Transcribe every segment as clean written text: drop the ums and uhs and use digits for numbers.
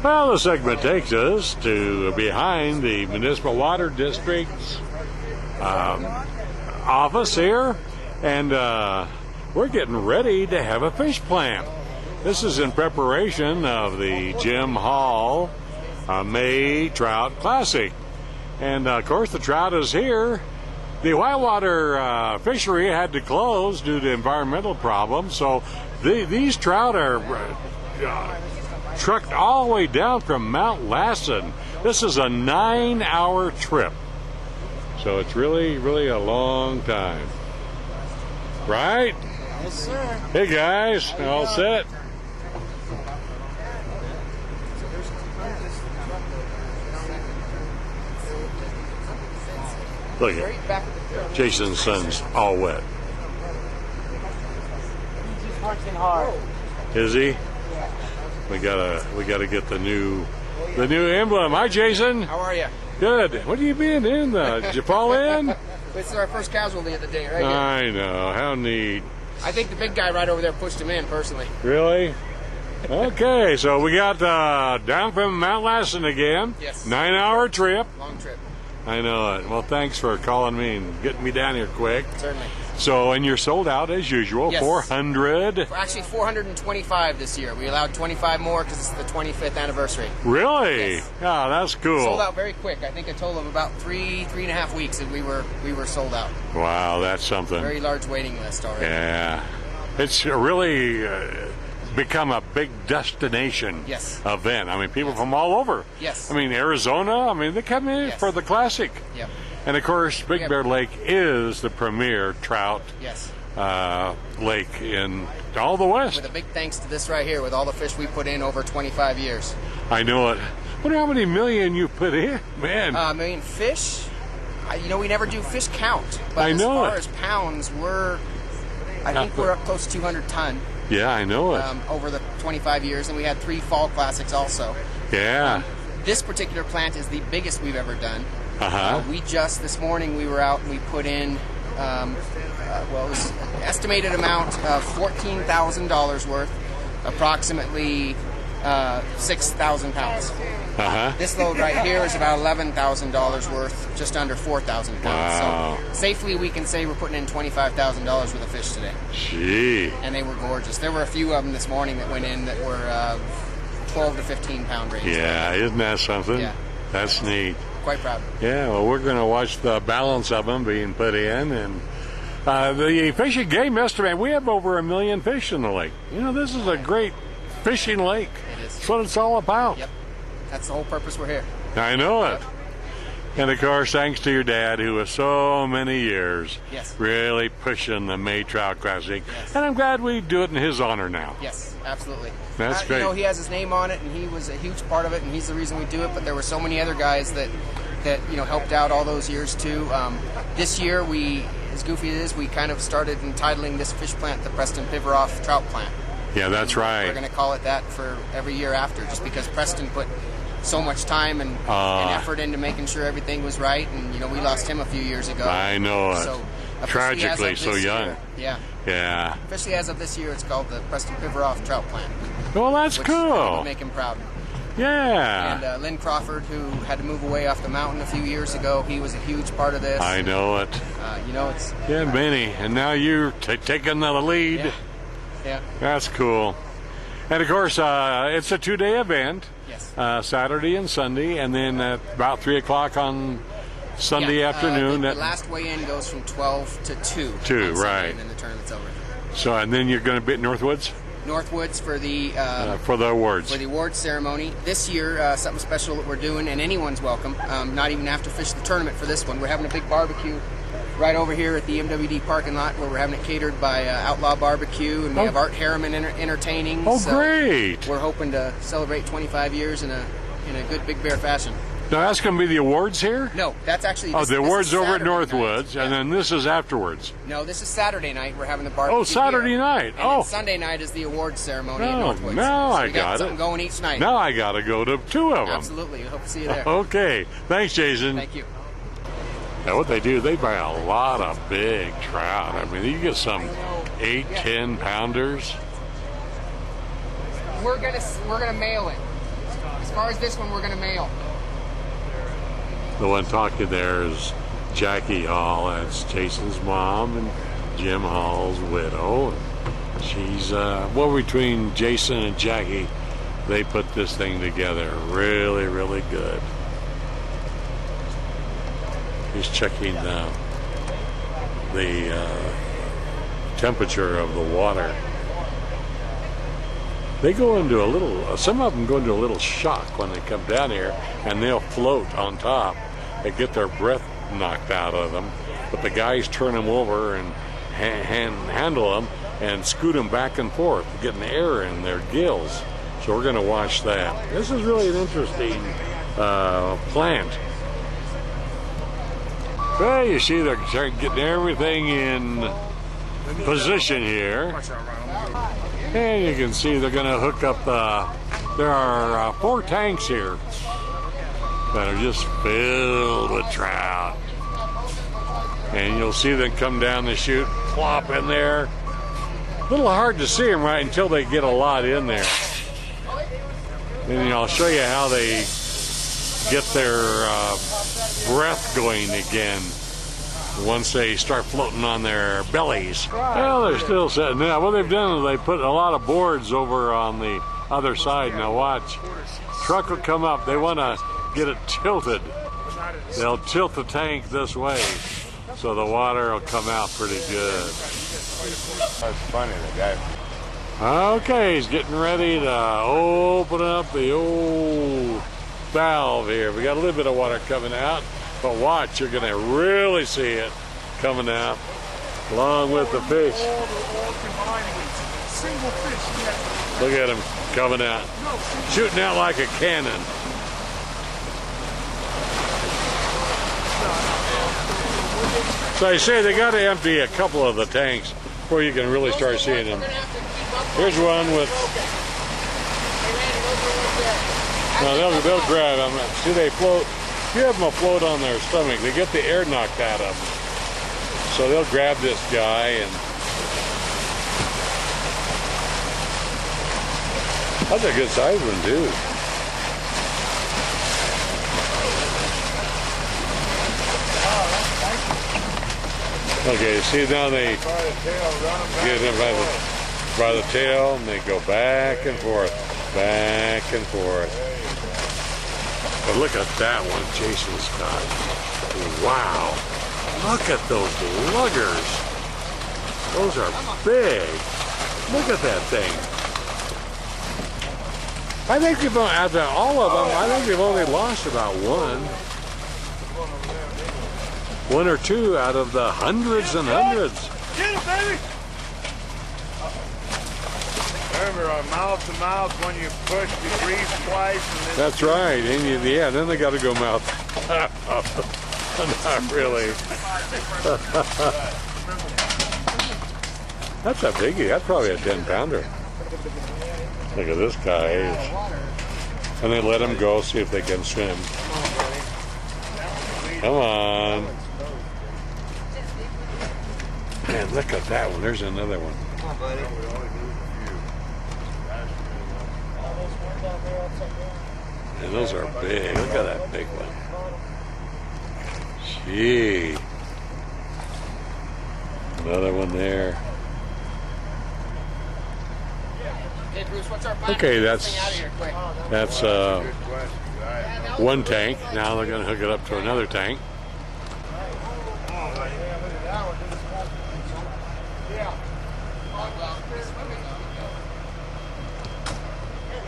Well, the segment takes us to behind the Municipal Water District's office here, and we're getting ready to have a fish plant. This is in preparation of the Jim Hall May Trout Classic. And, of course, the trout is here. The whitewater fishery had to close due to environmental problems, so these trout are trucked all the way down from Mount Lassen. This is a 9-hour trip, so it's really, really a long time. Right? Yes, sir. Hey, guys. All set? Look at Jason's son's all wet. He's just working hard. Is he? We gotta get the new emblem. Hi, Jason. How are you? Good. What have you been in? Did you fall in? This is our first casualty of the day, right here. I know. How neat. I think the big guy right over there pushed him in, personally. Really? Okay, so we got down from Mount Lassen again. Yes. 9-hour trip. Long trip. I know it. Well, thanks for calling me and getting me down here quick. Certainly. So, and you're sold out as usual. Yes. 400. Actually, 425 this year. We allowed 25 more because it's the 25th anniversary. Really? Yes. Oh, that's cool. Sold out very quick. I think a total of about three and a half weeks, and we were sold out. Wow, that's something. Very large waiting list already. Yeah, it's really become a big destination Yes. event. I mean, people from all over. Yes. I mean, Arizona. I mean, they come in Yes. for the classic. Yep. And of course, Big Bear Lake is the premier trout Yes. lake in all the West. With a big thanks to this right here, with all the fish we put in over 25 years. I know it. Wonder how many million you put in, man. Million fish. We never do fish count. But I know as far it. as pounds, I think we're up close to 200 ton. Yeah, I know it. Over the 25 years, and we had 3 fall classics also. Yeah. This particular plant is the biggest we've ever done. Uh-huh. This morning we were out and we put in, it was an estimated amount of $14,000 worth, approximately 6,000 pounds. Uh-huh. This load right here is about $11,000 worth, just under 4,000 pounds. Wow. So safely we can say we're putting in $25,000 worth of fish today. Gee. And they were gorgeous. There were a few of them this morning that went in that were 12 to 15 pound range. Yeah, isn't that something? Yeah. That's neat. Quite proud. Yeah, well, we're going to watch the balance of them being put in. And the Fish and Game estimate, we have over 1 million fish in the lake. This is a great fishing lake. It is. That's what it's all about. Yep. That's the whole purpose we're here. I know it. And, of course, thanks to your dad, who was so many years Yes. really pushing the May Trout Classic. Yes. And I'm glad we do it in his honor now. Yes, absolutely. That's great. He has his name on it, and he was a huge part of it, and he's the reason we do it. But there were so many other guys that helped out all those years too. This year, as goofy as it is, we kind of started entitling this fish plant the Preston Piveroff Trout Plant. Yeah, that's right. We're going to call it that for every year after, just because Preston put so much time and effort into making sure everything was right, and we lost him a few years ago. I know it. So tragically so young. Yeah. Officially, as of this year, it's called the Preston Piveroff Trout Plant. Well, that's which cool. Would make him proud. Yeah. And Lynn Crawford, who had to move away off the mountain a few years ago, he was a huge part of this. I know it. It's Benny, and now you're taking the lead. Yeah. That's cool. And of course, it's a 2-day event. Yes. Saturday and Sunday, and then at about 3 o'clock on Sunday afternoon. The last weigh-in goes from 12 to 2. 2, right. And then the tournament's over. So, and then you're going to be at Northwoods? Northwoods for the awards. For the awards ceremony. This year, something special that we're doing, and anyone's welcome. Not even have to fish the tournament for this one. We're having a big barbecue right over here at the MWD parking lot, where we're having it catered by Outlaw Barbecue, and we have Art Harriman entertaining. Oh, so great! We're hoping to celebrate 25 years in a good Big Bear fashion. Now that's going to be the awards here? No, that's actually the awards over at Northwoods, night. and then this is afterwards. No, this is Saturday night. We're having the barbecue. Oh, Saturday night. And then Sunday night is the awards ceremony at Northwoods. Now I we got it. Something going each night. Now I got to go to 2 of them. Absolutely. Hope to see you there. Okay. Thanks, Jason. Thank you. Now what they do, they buy a lot of big trout. I mean, you get some 8-10 pounders. We're gonna mail it. As far as this one, we're going to mail. The one talking there is Jackie Hall. That's Jason's mom and Jim Hall's widow. She's, well, between Jason and Jackie, they put this thing together really, really good. He's checking the temperature of the water. They go into a little, some of them go into a little shock when they come down here, and they'll float on top. They get their breath knocked out of them, but the guys turn them over and handle them and scoot them back and forth, getting air in their gills. So we're going to watch that. This is really an interesting plant. Well, you see they're getting everything in position here. And you can see they're going to hook up there are 4 tanks here that are just filled with trout. And you'll see them come down the chute, plop in there. A little hard to see them right until they get a lot in there. And I'll show you how they get their breath going again once they start floating on their bellies. Well, they're still sitting. Now, what they've done is they put a lot of boards over on the other side. Now watch. Truck will come up. They want to get it tilted. They'll tilt the tank this way so the water will come out pretty good. That's funny, the guy. Okay, he's getting ready to open up the old valve here. We got a little bit of water coming out, but watch, you're going to really see it coming out along with the fish. Look at him coming out, shooting out like a cannon. So I say they got to empty a couple of the tanks before you can really start seeing them. Here's one with. No, they'll grab them. See, they float. If you have them afloat on their stomach, they get the air knocked out of them. So they'll grab this guy and. That's a good sized one, too. Okay, see now they get him by the tail and they go back and forth, back and forth. But look at that one Jason's got. Wow. Look at those luggers. Those are big. Look at that thing. I think we've only, out of all of them, I think we've only lost about one or two out of the hundreds and hundreds. Get it, baby! Remember, mouth to mouth, when you push, you breathe twice. And then That's right. And yeah, then they got to go mouth. Not really. That's a biggie. That's probably a 10-pounder. Look at this guy. And they let him go, see if they can swim. Come on. Man, look at that one. There's another one. And those are big. Look at that big one. Gee. Another one there. Hey, Bruce, what's our plan? Okay, Get this thing out of here quick. that's one tank. Now they're going to hook it up to another tank.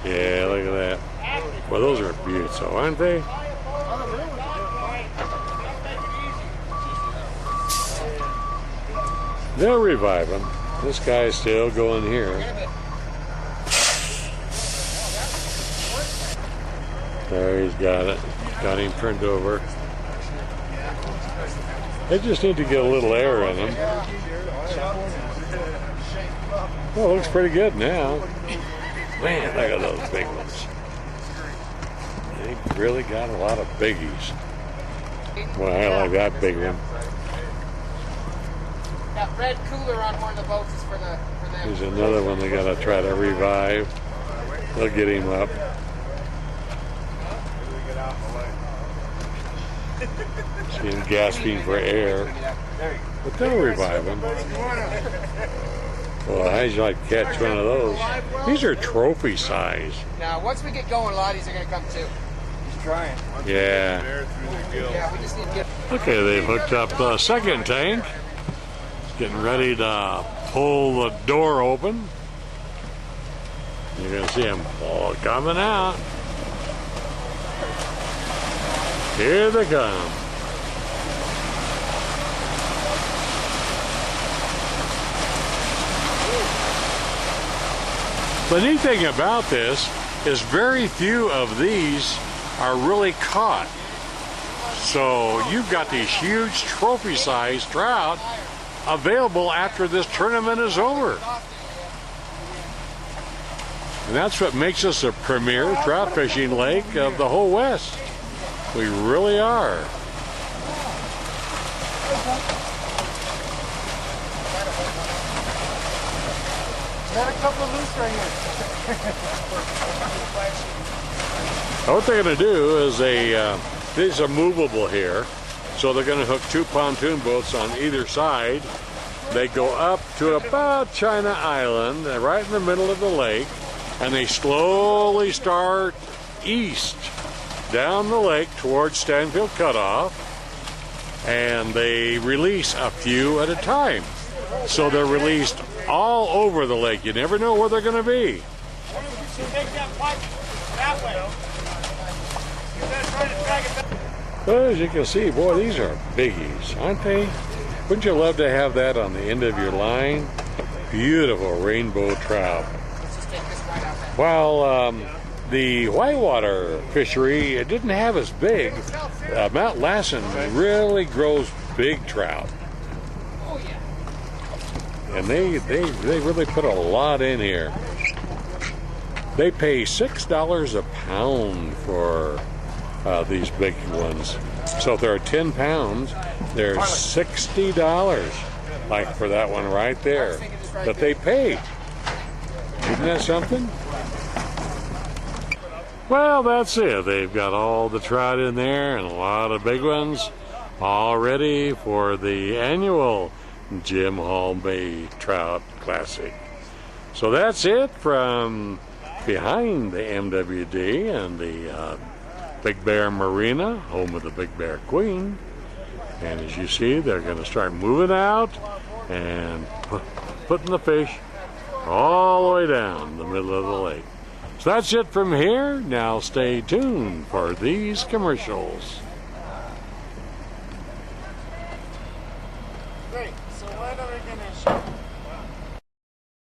Yeah, look at that. Well, those are beautiful, aren't they? They'll revive them. This guy's still going here. There, he's got it. Got him turned over. They just need to get a little air in them. Well, it looks pretty good now. Man, look at those big ones. They really got a lot of biggies. Well, I like that big one. That red cooler on one of the boats is for them. Here's another one they got to try to revive. They'll get him up. out in the lake. See him gasping for air. But they'll revive him. Well, how'd you like to catch one of those? These are trophy size. Now, once we get going, a lot of these are going to come too. He's trying. Yeah. Air through the gills. Yeah, we just need to get. Okay, they've hooked up the second tank. Getting ready to pull the door open. You're going to see them all coming out. Here they come. The neat thing about this is very few of these are really caught. So you've got these huge trophy-sized trout available after this tournament is over. And that's what makes us a premier trout fishing lake of the whole West. We really are. Got a couple loose right here. What they're going to do is these are movable here. So they're going to hook 2 pontoon boats on either side. They go up to about China Island, right in the middle of the lake, and they slowly start east down the lake towards Stanfield Cutoff, and they release a few at a time. So they're released all over the lake. You never know where they're going to be. Well, as you can see, boy, these are biggies, aren't they? Wouldn't you love to have that on the end of your line? Beautiful rainbow trout. While the whitewater fishery, it didn't have as big, Mount Lassen really grows big trout. And they really put a lot in here. They pay $6 a pound for these big ones. So if there are 10 pounds, they're $60, like for that one right there, that they pay. Isn't that something? Well, that's it. They've got all the trout in there and a lot of big ones, all ready for the annual Jim Hall Bay Trout Classic. So that's it from behind the MWD and the Big Bear Marina, home of the Big Bear Queen. And as you see, they're going to start moving out and putting the fish all the way down the middle of the lake. So that's it from here. Now stay tuned for these commercials. Great. So what are we gonna show?